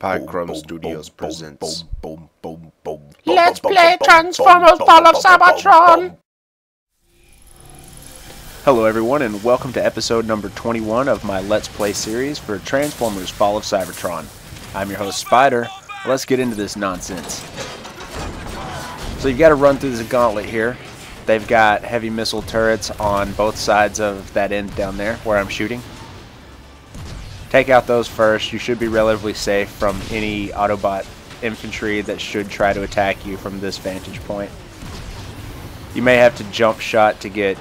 Pychrome Studios presents. Let's play Transformers Fall of Cybertron! Hello everyone and welcome to episode number 21 of my Let's Play series for Transformers Fall of Cybertron. I'm your host Spider. Let's get into this nonsense. So you've got to run through this gauntlet here. They've got heavy missile turrets on both sides of that end down there where I'm shooting. Take out those first. You should be relatively safe from any Autobot infantry that should try to attack you from this vantage point. You may have to jump shot to get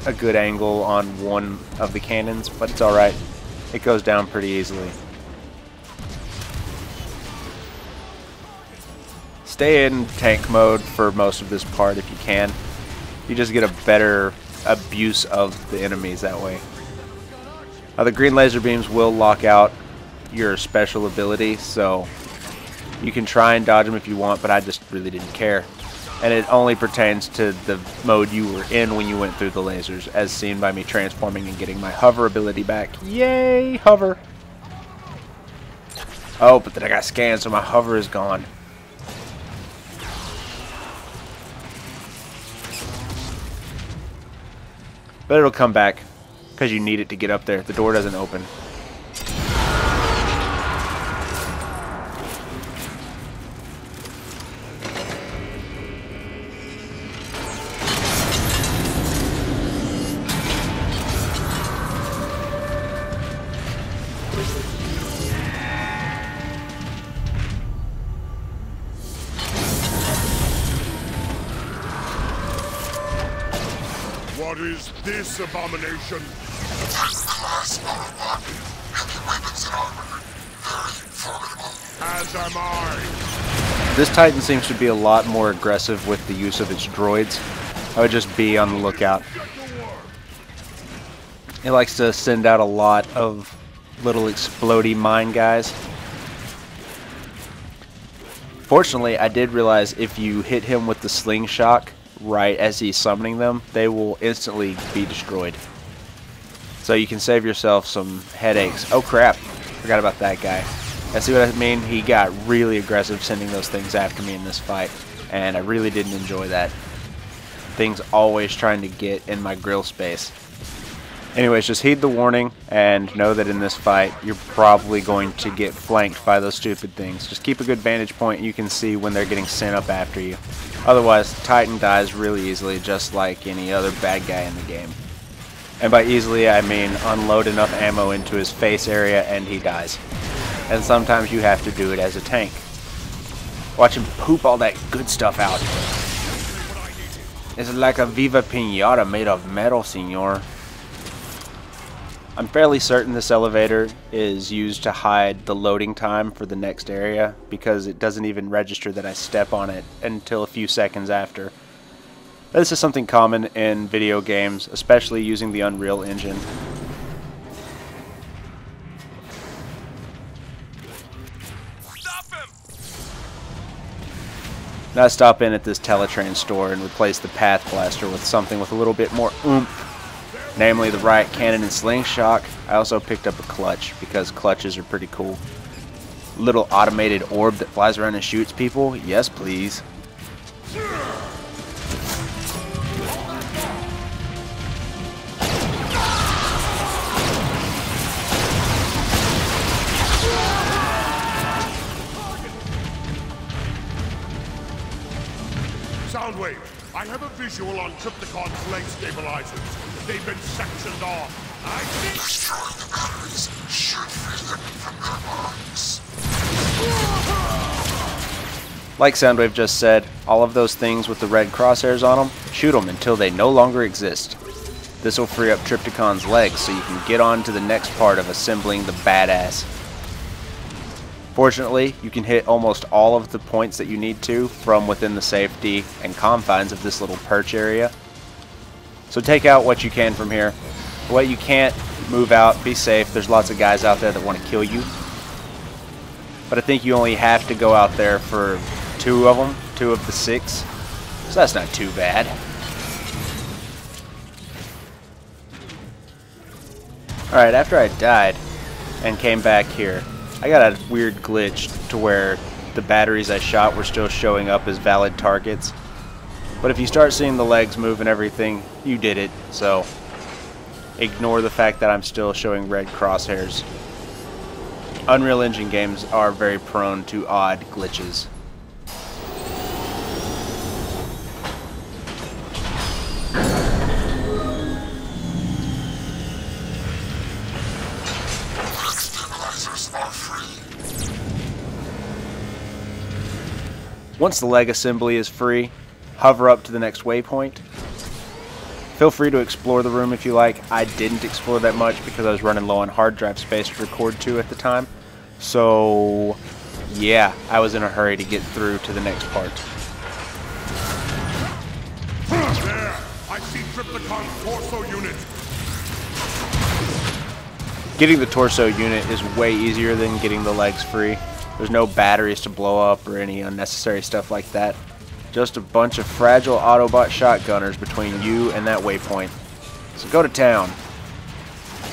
a good angle on one of the cannons, but it's alright. It goes down pretty easily. Stay in tank mode for most of this part if you can. You just get a better abuse of the enemies that way. The green laser beams will lock out your special ability, so you can try and dodge them if you want, but I just really didn't care. And it only pertains to the mode you were in when you went through the lasers, as seen by me transforming and getting my hover ability back. Yay, hover! Oh, but then I got scanned, so my hover is gone. But it'll come back, because you need it to get up there. The door doesn't open. What is this abomination? As am I. This Titan seems to be a lot more aggressive with the use of its droids. I would just be on the lookout. It likes to send out a lot of little explodey mine guys. Fortunately, I did realize if you hit him with the slingshot right as he's summoning them, they will instantly be destroyed. So you can save yourself some headaches. Oh crap, forgot about that guy. I see what I mean? He got really aggressive sending those things after me in this fight, and I really didn't enjoy that. Things always trying to get in my grill space. Anyways, just heed the warning and know that in this fight you're probably going to get flanked by those stupid things. Just keep a good vantage point and you can see when they're getting sent up after you. Otherwise, Titan dies really easily, just like any other bad guy in the game. And by easily, I mean unload enough ammo into his face area and he dies. And sometimes you have to do it as a tank. Watch him poop all that good stuff out. It's like a Viva Pinata made of metal, senor. I'm fairly certain this elevator is used to hide the loading time for the next area, because it doesn't even register that I step on it until a few seconds after. This is something common in video games, especially using the Unreal Engine. Stop him! Now I stop in at this Teletrain store and replace the Path Blaster with something with a little bit more oomph. Namely the riot cannon and slingshot. I also picked up a clutch because clutches are pretty cool. Little automated orb that flies around and shoots people. Yes, please. Soundwave, I have a visual on Trypticon's leg stabilizers. They've been sectioned off. I think destroying the batteries should free them from their minds. Like Soundwave just said, all of those things with the red crosshairs on them, shoot them until they no longer exist. This will free up Trypticon's legs so you can get on to the next part of assembling the badass. Fortunately, you can hit almost all of the points that you need to from within the safety and confines of this little perch area. So take out what you can from here. What you can't, move out, be safe. There's lots of guys out there that want to kill you. But I think you only have to go out there for 2 of them, 2 of the 6. So that's not too bad. Alright, after I died and came back here, I got a weird glitch to where the batteries I shot were still showing up as valid targets. But if you start seeing the legs move and everything, you did it. So ignore the fact that I'm still showing red crosshairs. Unreal Engine games are very prone to odd glitches. Once the leg assembly is free, hover up to the next waypoint. Feel free to explore the room if you like. I didn't explore that much because I was running low on hard drive space to record to at the time. So, yeah, I was in a hurry to get through to the next part. There! I see Trypticon's torso unit! Getting the torso unit is way easier than getting the legs free. There's no batteries to blow up or any unnecessary stuff like that. Just a bunch of fragile Autobot shotgunners between you and that waypoint. So go to town.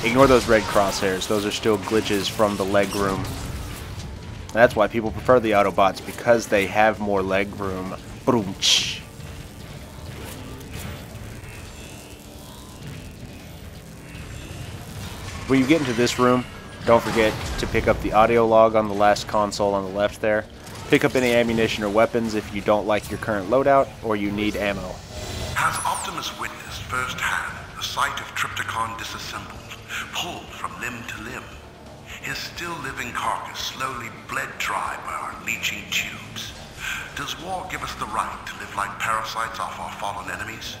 Ignore those red crosshairs. Those are still glitches from the leg room. That's why people prefer the Autobots, because they have more leg room. Boom. When you get into this room, don't forget to pick up the audio log on the last console on the left there. Pick up any ammunition or weapons if you don't like your current loadout or you need ammo. Has Optimus witnessed firsthand the sight of Trypticon disassembled, pulled from limb to limb? His still living carcass slowly bled dry by our leaching tubes. Does war give us the right to live like parasites off our fallen enemies?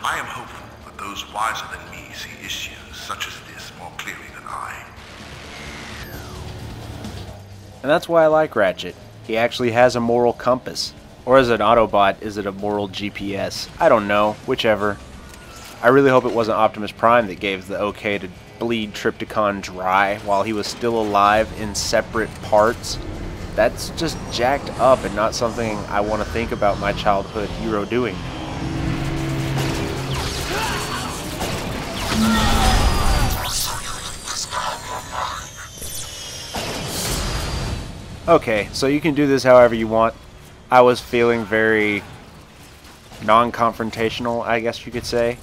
I am hopeful that those wiser than me see issues such as this more clearly than I. And that's why I like Ratchet. He actually has a moral compass. Or as an Autobot, is it a moral GPS? I don't know, whichever. I really hope it wasn't Optimus Prime that gave the okay to bleed Trypticon dry while he was still alive in separate parts. That's just jacked up and not something I want to think about my childhood hero doing. Okay, so you can do this however you want. I was feeling very non-confrontational, I guess you could say.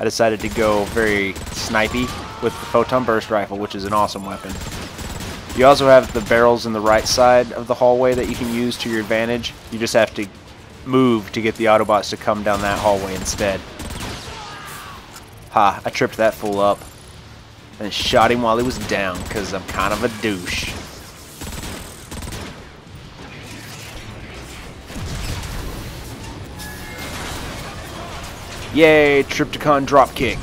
I decided to go very snipey with the Photon Burst Rifle, which is an awesome weapon. You also have the barrels in the right side of the hallway that you can use to your advantage. You just have to move to get the Autobots to come down that hallway instead. Ha, I tripped that fool up and shot him while he was down because I'm kind of a douche. Yay, Trypticon dropkick.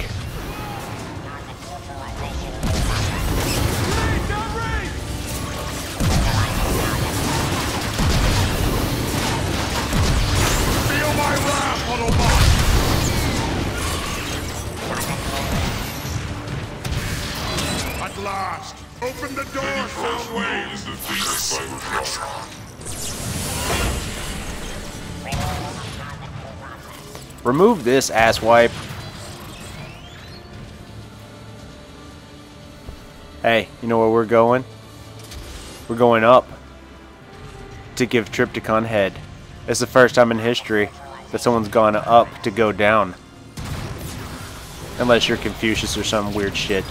Feel my wrath, Autobot! At last! Open the door, Soundwave! Remove this, asswipe. Hey, you know where we're going? We're going up to give Trypticon head. It's the first time in history that someone's gone up to go down. Unless you're Confucius or some weird shit.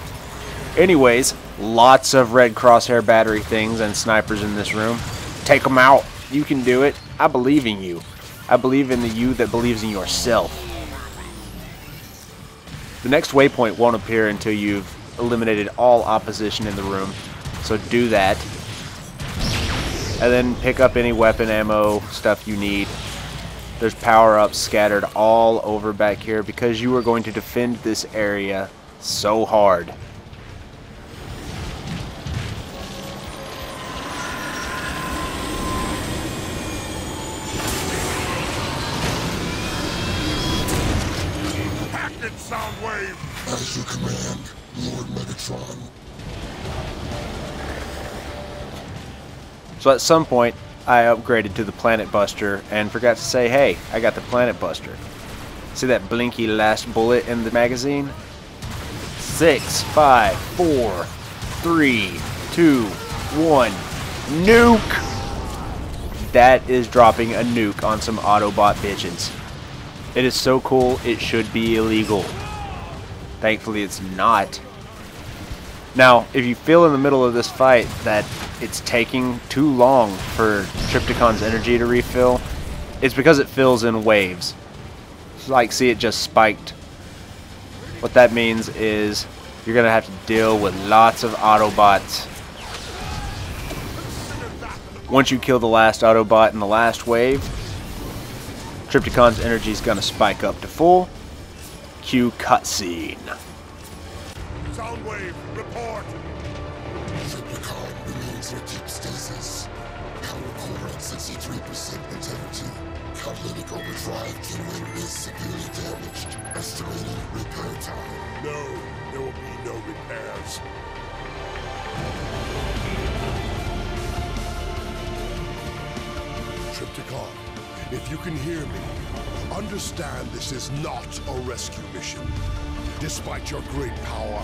Anyways, lots of red crosshair battery things and snipers in this room. Take them out. You can do it. I believe in you. I believe in the you that believes in yourself. The next waypoint won't appear until you've eliminated all opposition in the room. So do that. And then pick up any weapon, ammo, stuff you need. There's power-ups scattered all over back here because you are going to defend this area so hard. Soundwave! As you command, Lord Megatron. So at some point, I upgraded to the Planet Buster and forgot to say, hey, I got the Planet Buster. See that blinky last bullet in the magazine? 6, 5, 4, 3, 2, one. Nuke! That is dropping a nuke on some Autobot bitches. It is so cool, it should be illegal. Thankfully, it's not. Now, if you feel in the middle of this fight that it's taking too long for Trypticon's energy to refill, it's because it fills in waves. Like, see, it just spiked. What that means is you're going to have to deal with lots of Autobots. Once you kill the last Autobot in the last wave, Trypticon's energy is going to spike up to full. Cue cutscene. Soundwave, report! Trypticon remains in deep stasis. Power core at 63% integrity. Catalytic overdrive generator is severely damaged. Estimating repair time. No, there will be no repairs. Trypticon, if you can hear me, understand this is not a rescue mission. Despite your great power,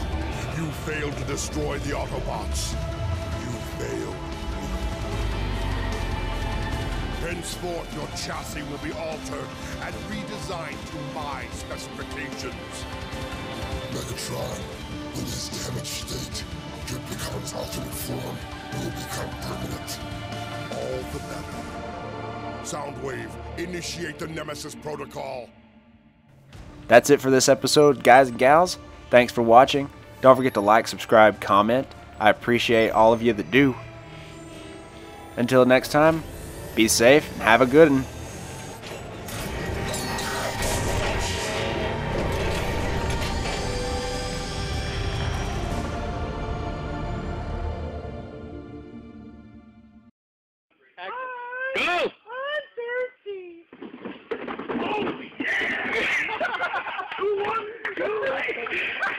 you failed to destroy the Autobots. You failed. Henceforth, your chassis will be altered and redesigned to my specifications. Megatron, in his damaged state, Trypticon's alternate form will become permanent. All the better. Soundwave, initiate the Nemesis protocol. That's it for this episode, guys and gals. Thanks for watching. Don't forget to like, subscribe, comment. I appreciate all of you that do. Until next time, be safe and have a good one. Go! I'm thirsty. Oh, yeah! 1, 2, 3.